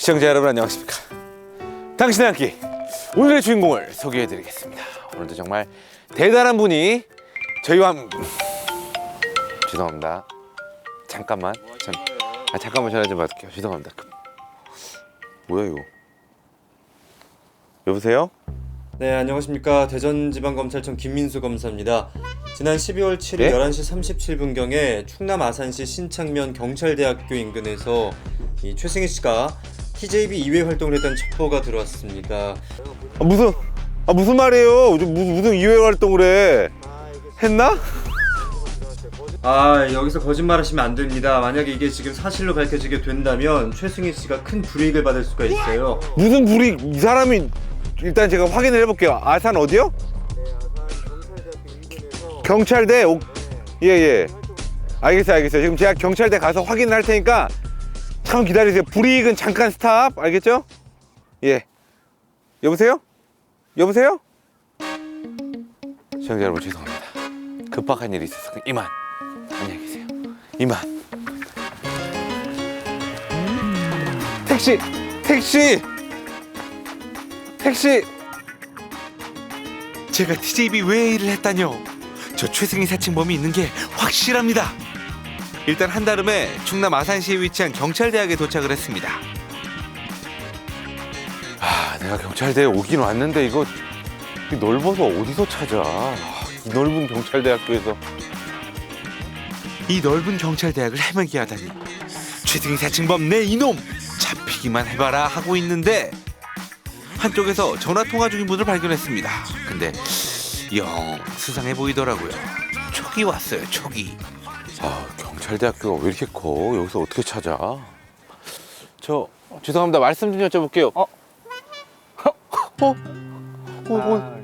시청자 여러분 안녕하십니까. 당신의 한 끼, 오늘의 주인공을 소개해드리겠습니다. 오늘도 정말 대단한 분이 저희와 죄송합니다. 잠깐만 전화 좀 받을게요. 죄송합니다. 뭐야 이거? 여보세요? 네, 안녕하십니까. 대전지방검찰청 김민수 검사입니다. 지난 12월 7일 네? 11시 37분경에 충남 아산시 신창면 경찰대학교 인근에서 이 최승희 씨가 TJB 2회 활동을 했던 첩보가 들어왔습니다. 무슨 말이에요? 무슨 이외 활동을 해? 했나? 여기서 거짓말하시면 안 됩니다. 만약에 이게 지금 사실로 밝혀지게 된다면 최승희 씨가 큰 불이익을 받을 수가 있어요. 무슨 불이 이 사람이 일단 제가 확인을 해볼게요. 아산 어디요? 네, 아산 경찰대 예. 알겠어요. 지금 제가 경찰대 가서 확인을 할 테니까 잠깐 기다리세요. 불이익은 잠깐 스탑. 알겠죠? 예. 여보세요? 시청자 여러분 죄송합니다. 급박한 일이 있어서 이만. 안녕히 계세요. 이만. 택시. 제가 TJB 외에 일을 했다뇨. 저 최승희 사칭범이 있는 게 확실합니다. 일단 한달음에 충남 아산시에 위치한 경찰대학에 도착을 했습니다. 내가 경찰대에 오긴 왔는데 이거 넓어서 어디서 찾아? 이 넓은 경찰대학교에서 이 넓은 경찰대학을 헤매게 하다니. 최승희 사칭범 내 이놈 잡히기만 해봐라 하고 있는데 한쪽에서 전화통화 중인 분을 발견했습니다. 근데 영 수상해 보이더라고요. 촉이 왔어요. 촉이. 경찰대학교가 왜 이렇게 커? 여기서 어떻게 찾아? 죄송합니다. 말씀 좀 여쭤볼게요.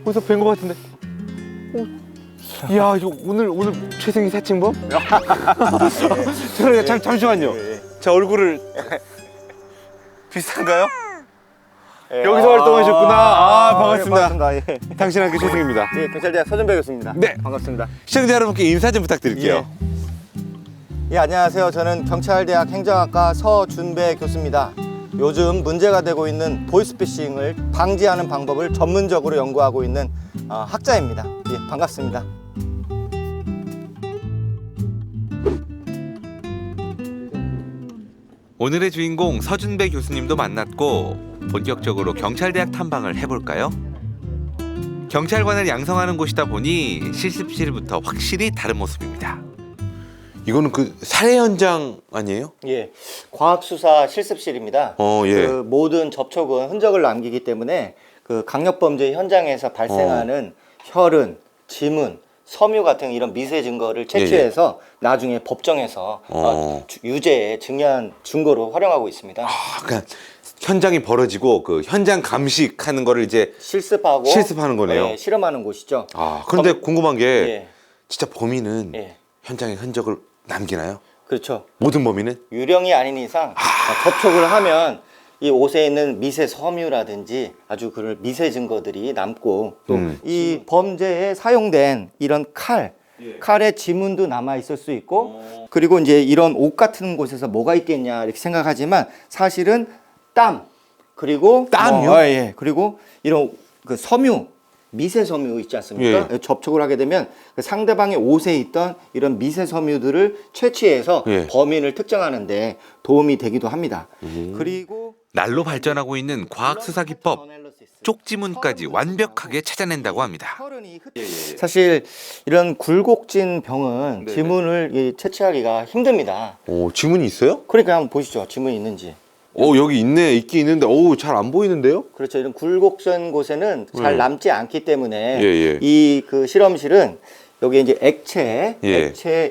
어디서 뵌 것 같은데? 이야, 이거 오늘 최승희 사칭범? 잠시만요. 제 얼굴을 비슷한가요? 여기서 활동하셨구나. 반갑습니다. 반갑습니다. 예. 당신 학교 최승희입니다. 예, 경찰대학 서준배 교수입니다. 네. 반갑습니다. 시청자 여러분께 인사 좀 부탁드릴게요. 예, 안녕하세요. 저는 경찰대학 행정학과 서준배 교수입니다. 요즘 문제가 되고 있는 보이스피싱을 방지하는 방법을 전문적으로 연구하고 있는 학자입니다. 예, 반갑습니다. 오늘의 주인공 서준배 교수님도 만났고 본격적으로 경찰대학 탐방을 해볼까요? 경찰관을 양성하는 곳이다 보니 실습실부터 확실히 다른 모습입니다. 이거는 그 살해 현장 아니에요? 예, 과학수사 실습실입니다. 예. 그 모든 접촉은 흔적을 남기기 때문에 그 강력범죄 현장에서 발생하는 혈흔, 지문, 섬유 같은 이런 미세 증거를 채취해서 나중에 법정에서 유죄의 중요한 증거로 활용하고 있습니다. 그러니까 현장이 벌어지고 그 현장 감식하는 거를 이제 실습하는 거네요. 네, 실험하는 곳이죠. 그런데 궁금한 게 예. 진짜 범인은 예. 현장에 흔적을 남기나요? 그렇죠. 모든 범인은? 유령이 아닌 이상 접촉을 하면 이 옷에 있는 미세 섬유라든지 아주 그 미세 증거들이 남고 또 이 범죄에 사용된 이런 칼의 지문도 남아 있을 수 있고 그리고 이제 이런 옷 같은 곳에서 뭐가 있겠냐 이렇게 생각하지만 사실은 땀 그리고 땀이요? 예. 그리고 이런 그 섬유 미세 섬유 있지 않습니까? 예. 접촉을 하게 되면 그 상대방의 옷에 있던 이런 미세 섬유들을 채취해서 범인을 특정하는 데 도움이 되기도 합니다. 그리고 날로 발전하고 있는 과학 수사 기법, 쪽지문까지 완벽하게 찾아낸다고 합니다. 사실 이런 굴곡진 병은 지문을 채취하기가 힘듭니다. 지문이 있어요? 그러니까 한번 보시죠. 지문이 있는지. 여기 있긴 있는데 잘 안 보이는데요? 그렇죠. 이런 굴곡진 곳에는 잘 남지 않기 때문에 예. 이 그 실험실은 여기 이제 액체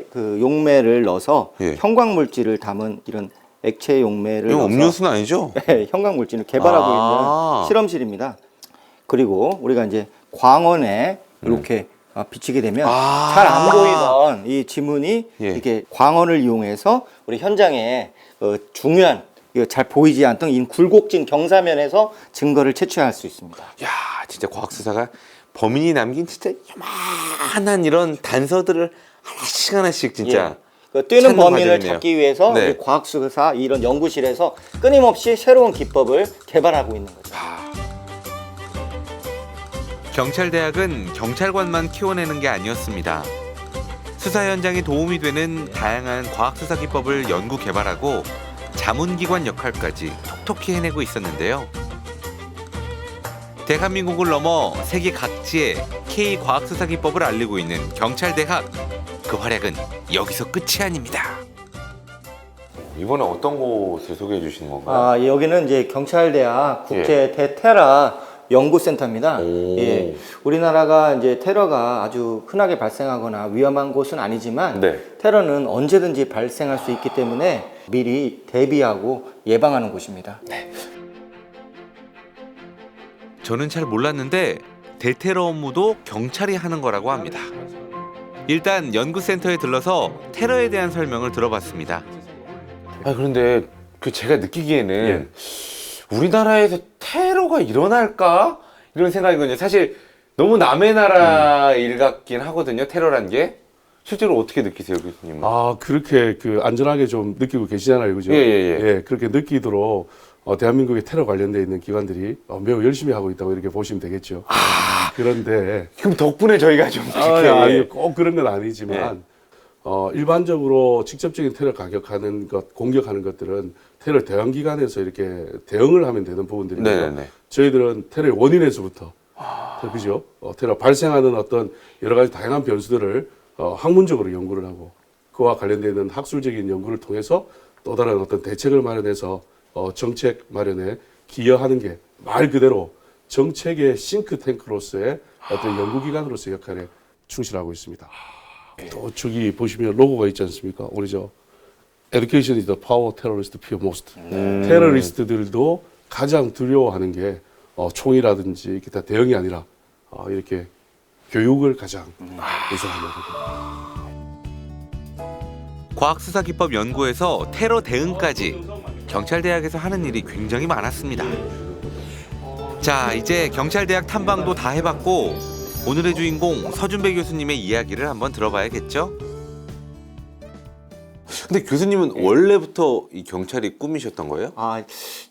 그 용매를 넣어서 형광 물질을 담은 이런 액체 용매를 이거 넣어서 음료수는 아니죠? 네, 형광 물질을 개발하고 있는 실험실입니다. 그리고 우리가 이제 광원에 이렇게 비치게 되면 잘 안 보이던 이 지문이 이렇게 광원을 이용해서 우리 현장에 중요한 잘 보이지 않던 이 굴곡진 경사면에서 증거를 채취할 수 있습니다. 야, 진짜 과학 수사가 범인이 남긴 진짜 요만한 이런 단서들을 하나씩 진짜 그 뛰는 찾는 범인을 과정이네요. 잡기 위해서 네. 우리 과학수사 이런 연구실에서 끊임없이 새로운 기법을 개발하고 있는 거죠. 경찰대학은 경찰관만 키워내는 게 아니었습니다. 수사 현장에 도움이 되는 다양한 과학수사 기법을 연구 개발하고 자문기관 역할까지 톡톡히 해내고 있었는데요. 대한민국을 넘어 세계 각지에 K 과학수사 기법을 알리고 있는 경찰대학. 그 활약은 여기서 끝이 아닙니다. 이번에 어떤 곳을 소개해 주시는 건가요? 여기는 이제 경찰대학 국제 대테러 연구센터입니다. 오. 예, 우리나라가 이제 테러가 아주 흔하게 발생하거나 위험한 곳은 아니지만 네. 테러는 언제든지 발생할 수 있기 때문에 미리 대비하고 예방하는 곳입니다. 저는 잘 몰랐는데 대테러 업무도 경찰이 하는 거라고 합니다. 일단 연구센터에 들러서 테러에 대한 설명을 들어봤습니다. 그런데 제가 느끼기에는 우리나라에서 테러가 일어날까? 이런 생각이거든요. 사실 너무 남의 나라 일 같긴 하거든요. 테러란 게. 실제로 어떻게 느끼세요, 교수님은? 그렇게 안전하게 좀 느끼고 계시잖아요, 그죠? 예. 그렇게 느끼도록 대한민국의 테러 관련돼 있는 기관들이 매우 열심히 하고 있다고 이렇게 보시면 되겠죠. 그런데 그럼 덕분에 저희가 좀 아니, 꼭 그런 건 아니지만 일반적으로 직접적인 테러 공격하는 것들은 테러 대응 기관에서 이렇게 대응을 하면 되는 부분들이고요. 네네네. 저희들은 테러의 원인에서부터 그죠? 테러 발생하는 어떤 여러 가지 다양한 변수들을 학문적으로 연구를 하고 그와 관련되는 학술적인 연구를 통해서 또 다른 어떤 대책을 마련해서 정책 마련에 기여하는 게 말 그대로 정책의 싱크탱크로서의 어떤 연구기관으로서의 역할에 충실하고 있습니다. 또 저기 보시면 로고가 있지 않습니까? 우리 Education is the power terrorists fear most. 테러리스트들도 가장 두려워하는 게 총이라든지 기타 대응이 아니라 이렇게 교육을 가장 우선하는 거죠. 과학수사 기법 연구에서 테러 대응까지 경찰대학에서 하는 일이 굉장히 많았습니다. 자, 이제 경찰대학 탐방도 다 해봤고 오늘의 주인공 서준배 교수님의 이야기를 한번 들어봐야겠죠? 근데 교수님은 원래부터 이 경찰이 꿈이셨던 거예요?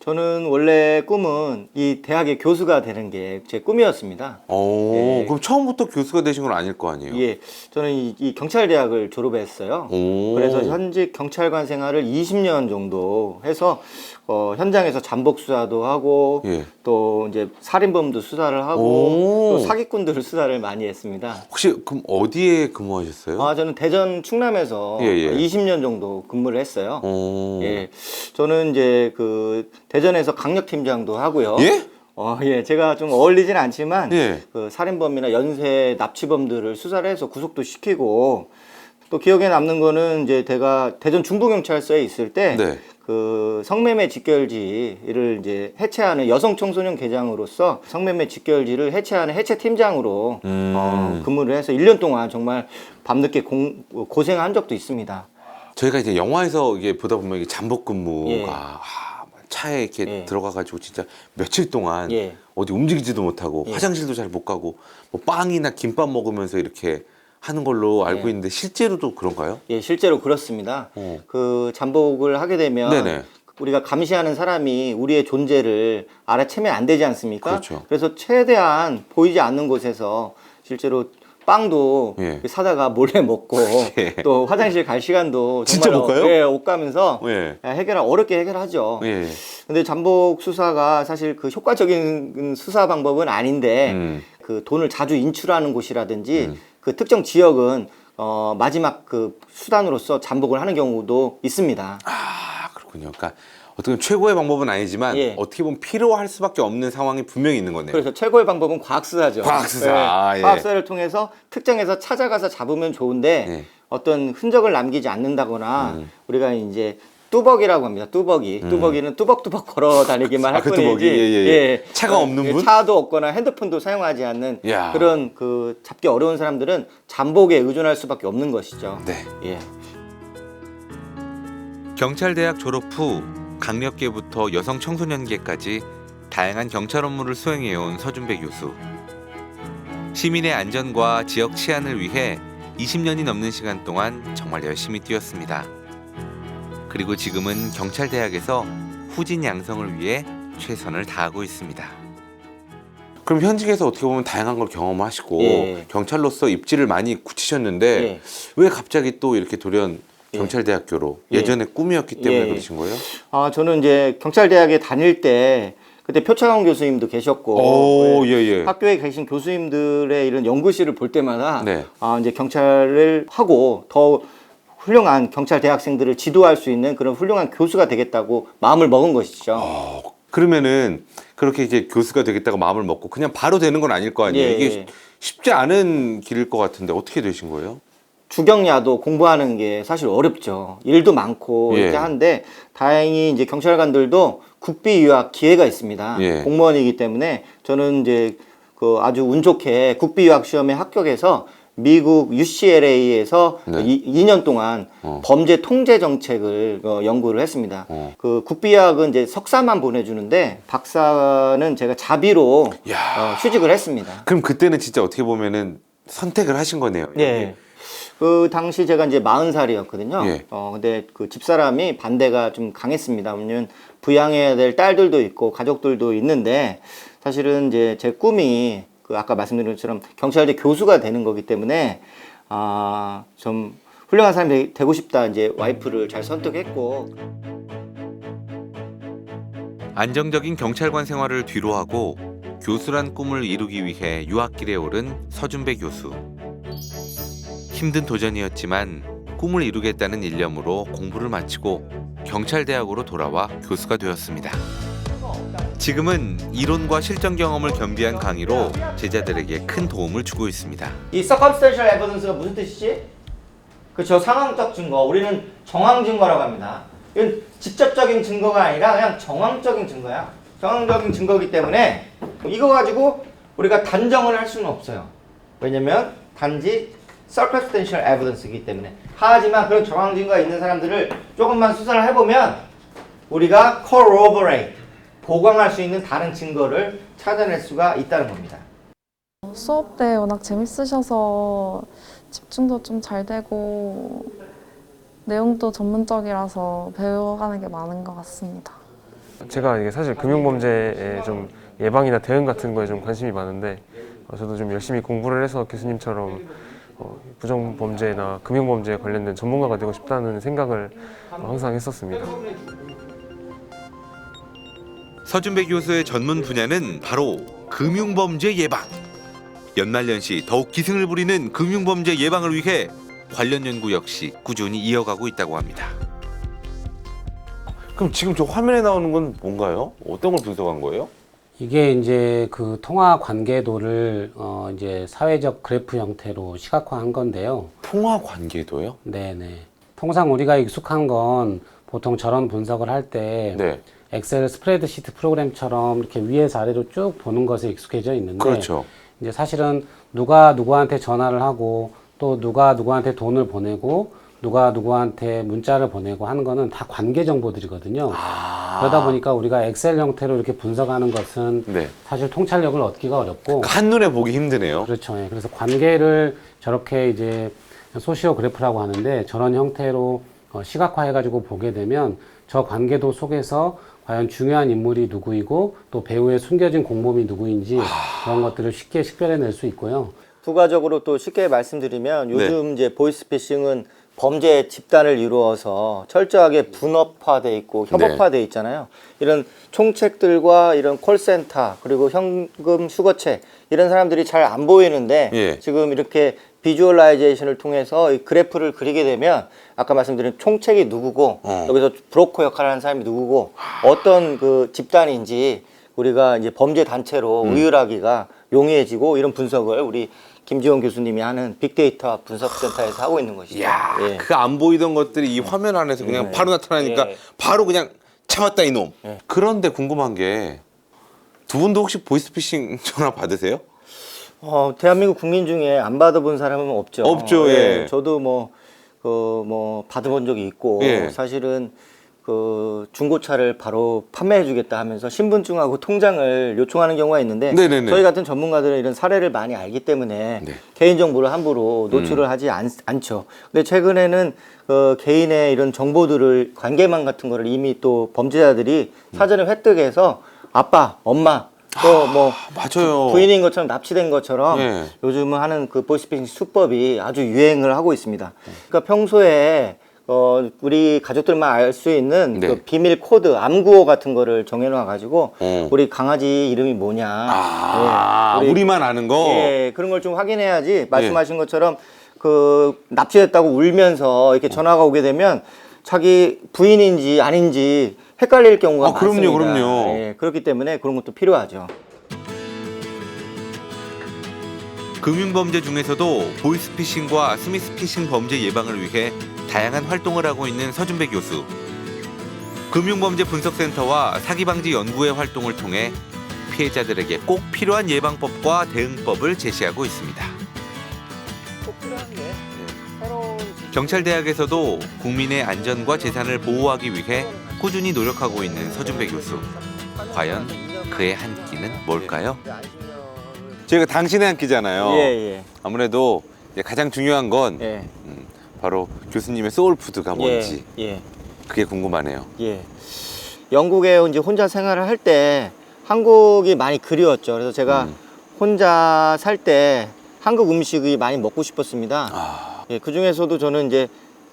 저는 원래 꿈은 이 대학의 교수가 되는 게 제 꿈이었습니다. 그럼 처음부터 교수가 되신 건 아닐 거 아니에요? 예, 저는 이 경찰대학을 졸업했어요. 그래서 현직 경찰관 생활을 20년 정도 해서 현장에서 잠복 수사도 하고 또 이제 살인범도 수사를 하고 또 사기꾼들 수사를 많이 했습니다. 혹시 그럼 어디에 근무하셨어요? 저는 대전 충남에서 20년 정도 근무를 했어요. 예, 저는 이제 그 대전에서 강력팀장도 하고요. 예? 제가 좀 어울리진 않지만 예. 그 살인범이나 연쇄 납치범들을 수사를 해서 구속도 시키고 또 기억에 남는 거는 이제 제가 대전 중부경찰서에 있을 때 그 성매매 직결지를 이제 해체하는 여성 청소년 계장으로서 성매매 직결지를 해체하는 해체팀장으로 근무를 해서 1년 동안 정말 밤늦게 고생한 적도 있습니다. 저희가 이제 영화에서 이게 보다 보면 이게 잠복 근무가 차에 이렇게 들어가가지고 진짜 며칠 동안 어디 움직이지도 못하고 화장실도 잘 못 가고 뭐 빵이나 김밥 먹으면서 이렇게 하는 걸로 알고 있는데 실제로도 그런가요? 예, 실제로 그렇습니다. 그 잠복을 하게 되면 우리가 감시하는 사람이 우리의 존재를 알아채면 안 되지 않습니까? 그렇죠. 그래서 최대한 보이지 않는 곳에서 실제로 빵도 사다가 몰래 먹고 또 화장실 갈 시간도 진짜 못 가요? 예, 못 가면서 어렵게 해결하죠. 근데 잠복 수사가 사실 그 효과적인 수사 방법은 아닌데 그 돈을 자주 인출하는 곳이라든지 그 특정 지역은 마지막 그 수단으로서 잠복을 하는 경우도 있습니다. 그렇군요. 그러니까 어떻게 보면 최고의 방법은 아니지만 어떻게 보면 필요할 수밖에 없는 상황이 분명히 있는 거네요. 그래서 최고의 방법은 과학수사죠. 과학수사. 과학수사를 통해서 특정해서 찾아가서 잡으면 좋은데 어떤 흔적을 남기지 않는다거나 우리가 이제 뚜벅이라고 합니다. 뚜벅이는 뚜벅뚜벅 걸어 다니기만 할 뿐이지 차가 없는 분? 차도 없거나 핸드폰도 사용하지 않는 그런 그 잡기 어려운 사람들은 잠복에 의존할 수밖에 없는 것이죠. 경찰대학 졸업 후 강력계부터 여성 청소년계까지 다양한 경찰 업무를 수행해온 서준배 교수. 시민의 안전과 지역 치안을 위해 20년이 넘는 시간 동안 정말 열심히 뛰었습니다. 그리고 지금은 경찰대학에서 후진 양성을 위해 최선을 다하고 있습니다. 그럼 현직에서 어떻게 보면 다양한 걸 경험하시고 예. 경찰로서 입지를 많이 굳히셨는데 예. 왜 갑자기 또 이렇게 돌연 경찰대학교로 예. 예전에 꿈이었기 때문에 예. 그러신 거예요? 저는 이제 경찰대학에 다닐 때 그때 표창원 교수님도 계셨고 오, 예. 학교에 계신 교수님들의 이런 연구실을 볼 때마다 네. 이제 경찰을 하고 더 훌륭한 경찰 대학생들을 지도할 수 있는 그런 훌륭한 교수가 되겠다고 마음을 먹은 것이죠. 그러면은 그렇게 이제 교수가 되겠다고 마음을 먹고 그냥 바로 되는 건 아닐 거 아니에요? 예. 이게 쉽지 않은 길일 것 같은데 어떻게 되신 거예요? 주경야도 공부하는 게 사실 어렵죠. 일도 많고 예. 이렇게 하는데 다행히 이제 경찰관들도 국비 유학 기회가 있습니다. 예. 공무원이기 때문에 저는 이제 그 아주 운 좋게 국비 유학 시험에 합격해서 미국 UCLA에서 네. 2년 동안 범죄 통제 정책을 연구를 했습니다. 그 국비 유학은 이제 석사만 보내주는데 박사는 제가 자비로 휴직을 했습니다. 그럼 그때는 진짜 어떻게 보면은 선택을 하신 거네요. 예. 그 당시 제가 이제 40살이었거든요. 예. 근데 그 집사람이 반대가 좀 강했습니다. 왜냐면 부양해야 될 딸들도 있고 가족들도 있는데 사실은 이제 제 꿈이 그 아까 말씀드린 것처럼 경찰대 교수가 되는 거기 때문에 좀 훌륭한 사람이 되고 싶다. 이제 와이프를 잘 선택했고. 안정적인 경찰관 생활을 뒤로하고 교수란 꿈을 이루기 위해 유학길에 오른 서준배 교수. 힘든 도전이었지만 꿈을 이루겠다는 일념으로 공부를 마치고 경찰대학으로 돌아와 교수가 되었습니다. 지금은 이론과 실전 경험을 겸비한 강의로 제자들에게 큰 도움을 주고 있습니다. 이 circumstantial evidence가 무슨 뜻이지? 그렇죠. 상황적 증거. 우리는 정황 증거라고 합니다. 이건 직접적인 증거가 아니라 그냥 정황적인 증거야. 정황적인 증거이기 때문에 이거 가지고 우리가 단정을 할 수는 없어요. 왜냐면 단지 circumstantial evidence이기 때문에. 하지만 그런 정황 증거가 있는 사람들을 조금만 수사를 해보면 우리가 corroborate, 보강할 수 있는 다른 증거를 찾아낼 수가 있다는 겁니다. 수업 때 워낙 재밌으셔서 집중도 좀 잘 되고 내용도 전문적이라서 배워가는 게 많은 것 같습니다. 제가 이게 사실 금융범죄의 좀 예방이나 대응 같은 거에 좀 관심이 많은데 저도 좀 열심히 공부를 해서 교수님처럼 부정범죄나 금융범죄에 관련된 전문가가 되고 싶다는 생각을 항상 했었습니다. 서준배 교수의 전문 분야는 바로 금융범죄 예방. 연말연시 더욱 기승을 부리는 금융범죄 예방을 위해 관련 연구 역시 꾸준히 이어가고 있다고 합니다. 그럼 지금 저 화면에 나오는 건 뭔가요? 어떤 걸 분석한 거예요? 이게 이제 그 통화 관계도를 이제 사회적 그래프 형태로 시각화한 건데요. 통화 관계도요? 네네. 통상 우리가 익숙한 건 보통 저런 분석을 할 때 네. 엑셀 스프레드시트 프로그램처럼 이렇게 위에서 아래로 쭉 보는 것에 익숙해져 있는데 그렇죠. 이제 사실은 누가 누구한테 전화를 하고 또 누가 누구한테 돈을 보내고 누가 누구한테 문자를 보내고 하는 거는 다 관계 정보들이거든요. 그러다 보니까 우리가 엑셀 형태로 이렇게 분석하는 것은 네. 사실 통찰력을 얻기가 어렵고 한눈에 보기 힘드네요. 그렇죠. 예. 그래서 관계를 저렇게 이제 소시오 그래프라고 하는데 저런 형태로 시각화해가지고 보게 되면 저 관계도 속에서 과연 중요한 인물이 누구이고 또 배후에 숨겨진 공범이 누구인지 그런 것들을 쉽게 식별해낼 수 있고요. 부가적으로 또 쉽게 말씀드리면 요즘 이제 보이스피싱은 범죄 집단을 이루어서 철저하게 분업화돼 있고 협업화돼 있잖아요. 이런 총책들과 이런 콜센터 그리고 현금 수거체 이런 사람들이 잘 안 보이는데 예. 지금 이렇게 비주얼라이제이션을 통해서 이 그래프를 그리게 되면 아까 말씀드린 총책이 누구고 여기서 브로커 역할을 하는 사람이 누구고 어떤 그 집단인지 우리가 이제 범죄 단체로 의율하기가 용이해지고 이런 분석을 우리 김지원 교수님이 하는 빅데이터 분석센터에서 하고 있는 것이죠. 이야, 예. 그 안 보이던 것들이 이 화면 안에서 그냥 바로 나타나니까 예. 바로 그냥 참았다 이놈. 예. 그런데 궁금한 게 두 분도 혹시 보이스피싱 전화 받으세요? 대한민국 국민 중에 안 받아본 사람은 없죠. 없죠, 예. 저도 뭐 받아본 적이 있고 예. 사실은 그 중고차를 바로 판매해주겠다 하면서 신분증하고 통장을 요청하는 경우가 있는데 네네네. 저희 같은 전문가들은 이런 사례를 많이 알기 때문에 네. 개인정보를 함부로 노출을 하지 않죠. 근데 최근에는 개인의 이런 정보들을 관계망 같은 거를 이미 또 범죄자들이 사전에 획득해서 아빠, 엄마 또 뭐 맞아요. 부인인 것처럼 납치된 것처럼 예. 요즘은 하는 그 보이스피싱 수법이 아주 유행을 하고 있습니다. 그러니까 평소에 우리 가족들만 알 수 있는 네. 그 비밀 코드, 암구호 같은 거를 정해놔 가지고 어. 우리 강아지 이름이 뭐냐, 아, 예, 우리만 아는 거. 예, 그런 걸 좀 확인해야지. 말씀하신 것처럼 그 납치됐다고 울면서 이렇게 전화가 오게 되면 자기 부인인지 아닌지 헷갈릴 경우가 그럼요, 많습니다. 그럼요. 예, 그렇기 때문에 그런 것도 필요하죠. 금융범죄 중에서도 보이스피싱과 스미스피싱 범죄 예방을 위해 다양한 활동을 하고 있는 서준배 교수. 금융범죄 분석센터와 사기방지 연구회 활동을 통해 피해자들에게 꼭 필요한 예방법과 대응법을 제시하고 있습니다. 꼭 필요한 게 새로운 경찰대학에서도 국민의 안전과 재산을 보호하기 위해 꾸준히 노력하고 있는 서준배 교수. 과연 그의 한 끼는 뭘까요? 저희가 당신의 한 끼잖아요. 예. 아무래도 이제 가장 중요한 건 예. 바로 교수님의 소울푸드가 뭔지 예. 그게 궁금하네요. 예. 영국에 이제 혼자 생활을 할 때 한국이 많이 그리웠죠. 그래서 제가 혼자 살 때 한국 음식이 많이 먹고 싶었습니다. 예, 그 중에서도 저는 이제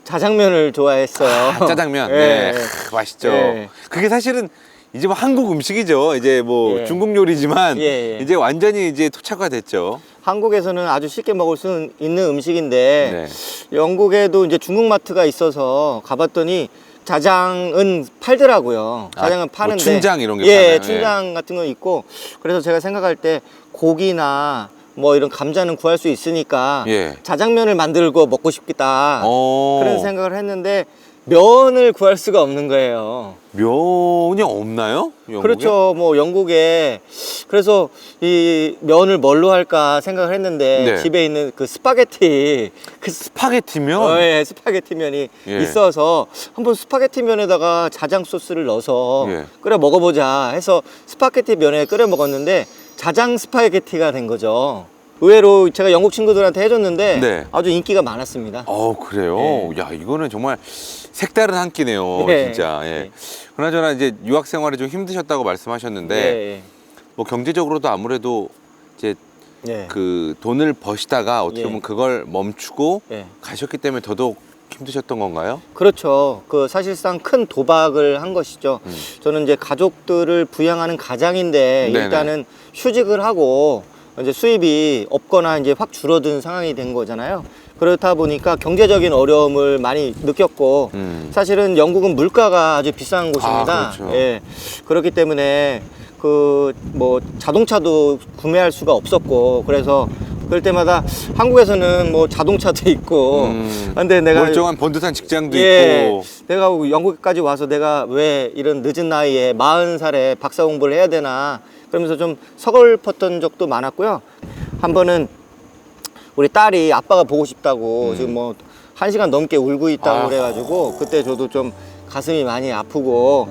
자장면을 좋아했어요. 짜장면. 예. 네. 맛있죠. 예. 그게 사실은 이제 뭐 한국 음식이죠. 이제 뭐 예. 중국 요리지만 예. 이제 완전히 이제 토착화됐죠. 한국에서는 아주 쉽게 먹을 수 있는 음식인데 네. 영국에도 이제 중국 마트가 있어서 가봤더니 자장은 팔더라고요. 자장은 파는데 춘장 이런 게 예, 파나요? 춘장 같은 거 있고 그래서 제가 생각할 때 고기나 뭐 이런 감자는 구할 수 있으니까 예. 자장면을 만들고 먹고 싶겠다 그런 어. 생각을 했는데 면을 구할 수가 없는 거예요. 면이 없나요? 영국에? 그렇죠. 뭐 영국에 그래서 이 면을 뭘로 할까 생각을 했는데 네. 집에 있는 그 스파게티 그 스파게티면? 예, 스파게티 면이 예. 있어서 한번 스파게티 면에다가 자장 소스를 넣어서 예. 끓여 먹어보자 해서 스파게티 면에 끓여 먹었는데 자장 스파게티가 된 거죠. 의외로 제가 영국 친구들한테 해줬는데 네. 아주 인기가 많았습니다. 그래요? 예. 야, 이거는 정말 색다른 한 끼네요. 예. 진짜. 예. 예. 그나저나 이제 유학 생활이 좀 힘드셨다고 말씀하셨는데 예, 뭐 경제적으로도 아무래도 이제 예. 그 돈을 버시다가 어떻게 예. 보면 그걸 멈추고 예. 가셨기 때문에 더더욱 힘드셨던 건가요? 그렇죠. 그 사실상 큰 도박을 한 것이죠. 저는 이제 가족들을 부양하는 가장인데 네네. 일단은 휴직을 하고 이제 수입이 없거나 이제 확 줄어든 상황이 된 거잖아요. 그렇다 보니까 경제적인 어려움을 많이 느꼈고 사실은 영국은 물가가 아주 비싼 곳입니다. 그렇죠. 예. 그렇기 때문에 그 뭐 자동차도 구매할 수가 없었고 그래서 그럴 때마다 한국에서는 뭐 자동차도 있고 근데 내가 멀쩡한 번듯한 직장도 예, 있고 내가 영국까지 와서 내가 왜 이런 늦은 나이에 40살에 박사 공부를 해야 되나 그러면서 좀 서글펐던 적도 많았고요. 한 번은 우리 딸이 아빠가 보고 싶다고 지금 뭐 1시간 넘게 울고 있다고 그래가지고 그때 저도 좀 가슴이 많이 아프고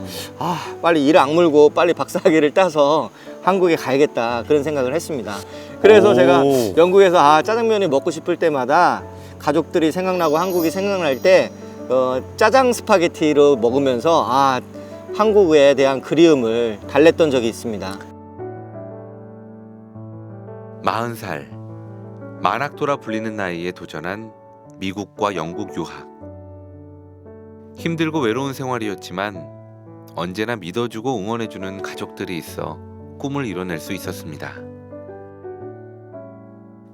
빨리 이를 악물고 빨리 박사학위를 따서 한국에 가야겠다 그런 생각을 했습니다. 그래서 오. 제가 영국에서 짜장면이 먹고 싶을 때마다 가족들이 생각나고 한국이 생각날 때 짜장 스파게티로 먹으면서 한국에 대한 그리움을 달랬던 적이 있습니다. 40살 만학도라 불리는 나이에 도전한 미국과 영국 유학. 힘들고 외로운 생활이었지만 언제나 믿어주고 응원해주는 가족들이 있어 꿈을 이뤄낼 수 있었습니다.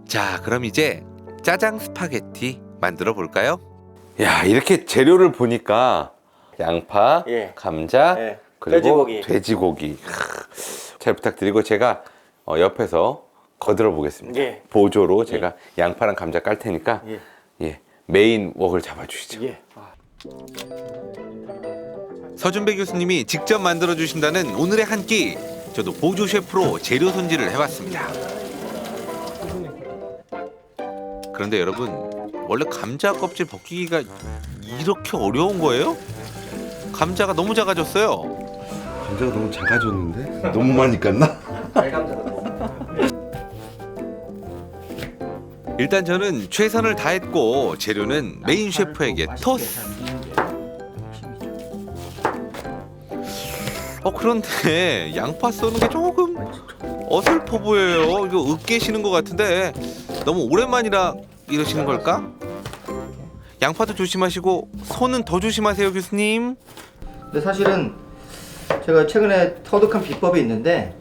자, 그럼 이제 짜장 스파게티 만들어 볼까요? 야, 이렇게 재료를 보니까 양파, 예. 감자, 예. 그리고 돼지고기. 돼지고기. 잘 부탁드리고 제가 옆에서 거들어 보겠습니다. 예. 보조로 제가 양파랑 감자 깔 테니까 예. 메인 웍을 잡아주시죠. 예. 서준배 교수님이 직접 만들어 주신다는 오늘의 한 끼. 저도 보조 셰프로 재료 손질을 해봤습니다. 그런데 여러분, 원래 감자 껍질 벗기기가 이렇게 어려운 거예요? 감자가 너무 작아졌어요. 감자가 너무 작아졌는데? 너무 많이 깠나? 일단 저는 최선을 다했고 재료는 메인 셰프에게 토스. 그런데 양파 써는 게 조금 어설퍼 보여요. 이거 으깨시는 것 같은데 너무 오랜만이라 이러시는 걸까? 양파도 조심하시고 손은 더 조심하세요, 교수님. 근데 사실은 제가 최근에 터득한 비법이 있는데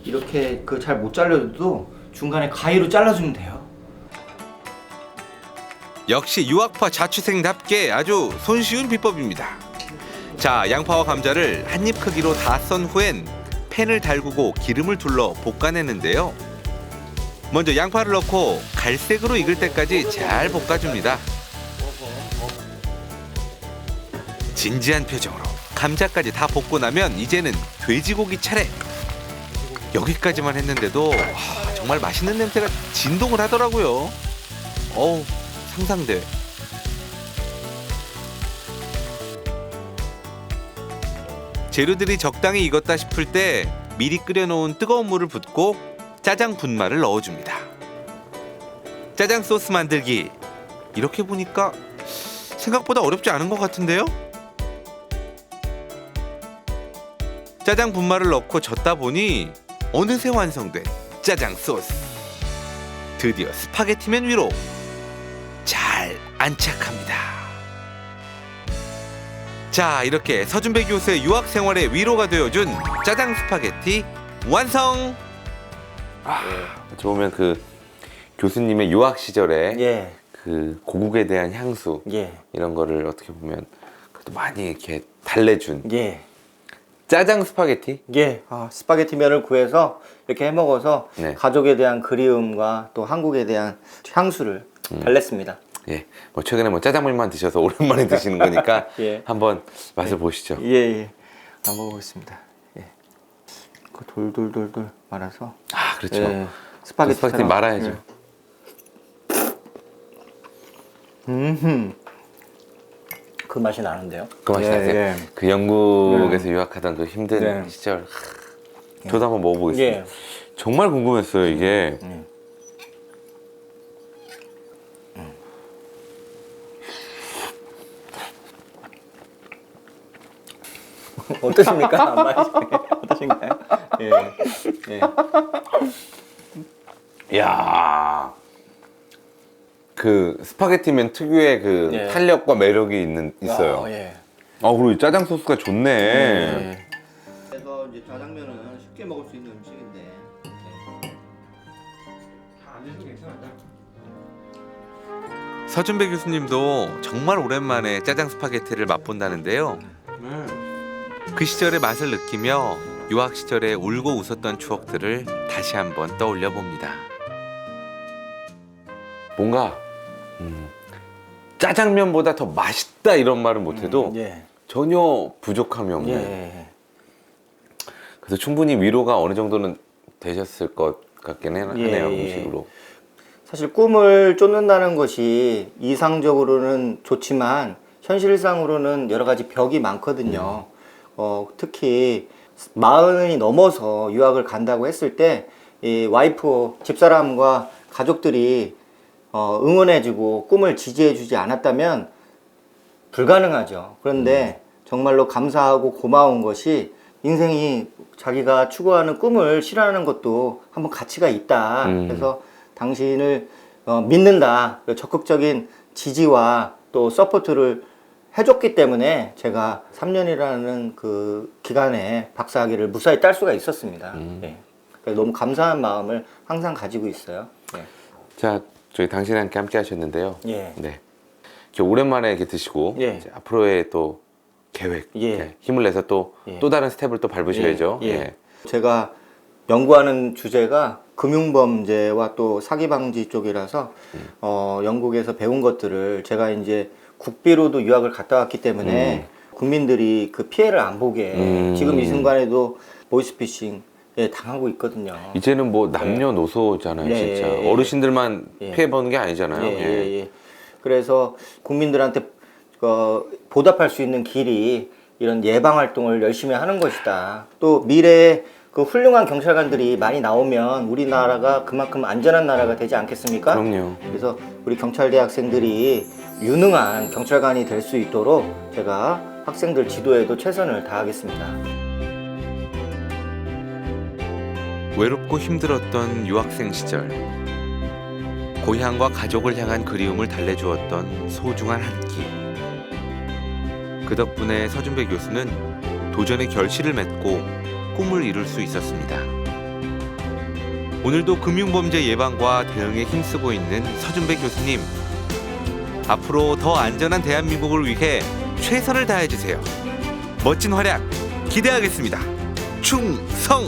이렇게 그 잘 못 잘라도 중간에 가위로 잘라주면 돼요. 역시 유학파 자취생답게 아주 손쉬운 비법입니다. 자, 양파와 감자를 한입 크기로 다 썬 후엔 팬을 달구고 기름을 둘러 볶아내는데요. 먼저 양파를 넣고 갈색으로 익을 때까지 잘 볶아줍니다. 진지한 표정으로 감자까지 다 볶고 나면 이제는 돼지고기 차례. 여기까지만 했는데도 정말 맛있는 냄새가 진동을 하더라고요. 어우, 상상돼. 재료들이 적당히 익었다 싶을 때 미리 끓여놓은 뜨거운 물을 붓고 짜장 분말을 넣어줍니다. 짜장 소스 만들기. 이렇게 보니까 생각보다 어렵지 않은 것 같은데요? 짜장 분말을 넣고 젓다 보니 어느새 완성된 짜장 소스. 드디어 스파게티면 위로 잘 안착합니다. 자, 이렇게 서준배 교수의 유학 생활의 위로가 되어준 짜장 스파게티 완성! 어찌 보면 그 교수님의 유학 시절에 예. 그 고국에 대한 향수 예. 이런 거를 어떻게 보면 그래도 많이 이렇게 달래준 예. 짜장 스파게티? 예. 스파게티 면을 구해서 이렇게 해 먹어서 네. 가족에 대한 그리움과 또 한국에 대한 향수를 달랬습니다. 예, 뭐 최근에 뭐 짜장면만 드셔서 오랜만에 드시는 거니까 예. 한번 맛을 보시죠. 예, 예. 한번 먹어보겠습니다. 예. 그 돌돌돌돌 말아서. 아, 그렇죠. 예. 스파게티 말아야죠. 그 맛이 나는데요. 그 맛이 예, 나세요? 예. 그 영국에서 유학하던 그 힘든 네. 시절. 저도 한번 먹어보겠습니다. 예. 정말 궁금했어요, 이게. 어떠십니까? 안 맛있게 어떠신가요? 예. 예. 이야. 그 스파게티면 특유의 그 예. 탄력과 매력이 있어요. 예. 그리고 이 짜장 소스가 좋네. 예. 그래서 이제 짜장면은 쉽게 먹을 수 있는 음식인데. 서준배 교수님도 정말 오랜만에 짜장 스파게티를 맛본다는데요. 그 시절의 맛을 느끼며 유학 시절에 울고 웃었던 추억들을 다시 한번 떠올려 봅니다. 뭔가 짜장면보다 더 맛있다 이런 말은 못해도 예. 전혀 부족함이 없는. 예. 그래서 충분히 위로가 어느 정도는 되셨을 것 같긴 하네요. 음식으로. 사실 꿈을 쫓는다는 것이 이상적으로는 좋지만 현실상으로는 여러 가지 벽이 많거든요. 특히 40이 넘어서 유학을 간다고 했을 때 이 와이프, 집사람과 가족들이 응원해주고 꿈을 지지해주지 않았다면 불가능하죠. 그런데 정말로 감사하고 고마운 것이 인생이 자기가 추구하는 꿈을 실현하는 것도 한번 가치가 있다. 그래서 당신을 믿는다. 적극적인 지지와 또 서포트를 해줬기 때문에 제가 3년이라는 그 기간에 박사학위를 무사히 딸 수가 있었습니다. 네. 그래서 너무 감사한 마음을 항상 가지고 있어요. 네. 자, 저희 당신과 함께 하셨는데요. 예. 네. 이렇게 오랜만에 이렇게 드시고 예. 이제 앞으로의 또 계획, 예. 이렇게 힘을 내서 또 다른 스텝을 또 밟으셔야죠. 예. 제가 연구하는 주제가 금융범죄와 또 사기 방지 쪽이라서 영국에서 배운 것들을 제가 이제 국비로도 유학을 갔다 왔기 때문에 국민들이 그 피해를 안 보게 지금 이 순간에도 보이스피싱에 당하고 있거든요. 이제는 뭐 남녀노소잖아요, 예, 진짜. 예, 예. 어르신들만 예. 피해보는 게 아니잖아요. 예. 그래서 국민들한테 보답할 수 있는 길이 이런 예방 활동을 열심히 하는 것이다. 또 미래에 그 훌륭한 경찰관들이 많이 나오면 우리나라가 그만큼 안전한 나라가 되지 않겠습니까? 그럼요. 그래서 우리 경찰대 학생들이 유능한 경찰관이 될 수 있도록 제가 학생들 지도에도 최선을 다하겠습니다. 외롭고 힘들었던 유학생 시절, 고향과 가족을 향한 그리움을 달래주었던 소중한 한 끼. 그 덕분에 서준배 교수는 도전의 결실을 맺고 꿈을 이룰 수 있었습니다. 오늘도 금융범죄 예방과 대응에 힘쓰고 있는 서준배 교수님, 앞으로 더 안전한 대한민국을 위해 최선을 다해주세요. 멋진 활약 기대하겠습니다. 충성!